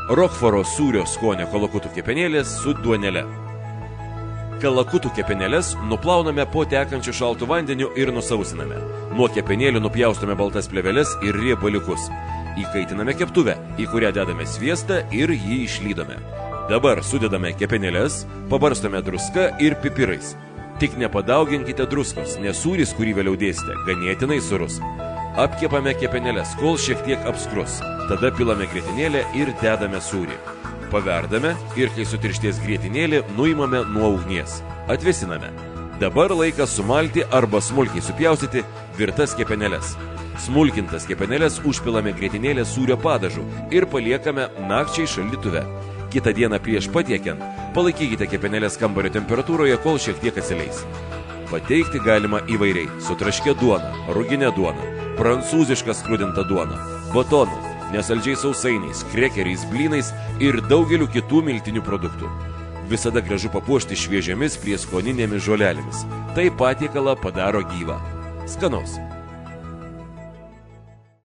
Rokforo sūrio skonio kalakutų kepenėlės su duonele. Kalakutų kepenėlės nuplauname po tekančiu šaltu vandeniu ir nusausiname. Nuo kepenėlių nupjaustome baltas plėveles ir riebaliukus. Įkaitiname keptuvę, į kurią dedame sviestą ir jį išlydome. Dabar sudedame kepenėlės, pabarstome druska ir pipirais. Tik nepadauginkite druskos, nes sūris, kurį vėliau dėsite, ganėtinai surus. Apkepame kepenėlės, kol šiek tiek apskrus. Tada pilame grietinėlę ir dedame sūrį. Paverdame ir kai sutirštės grietinėlė, nuimame nuo ugnies. Atvėsiname. Dabar laikas sumalti arba smulkiai supjaustyti virtas kepenėlės. Smulkintas kepenėlės užpilame grietinėlę sūrio padažu ir paliekame nakčiai šaldytuve. Kitą dieną prieš patiekiant palaikykite kepenėlės kambario temperatūroje, kol šiek tiek atsileis. Pateikti galima įvairiai – su traškia duona, ruginė duona, prancūziška skrudinta duona, batonu, nesaldžiais sausainiais, krekeriais, blynais ir daugeliu kitų miltinių produktų. Visada gražu papuošti šviežiamis prieskoninėmis žolelėmis. Tai patiekalą padaro gyvą. Skanaus!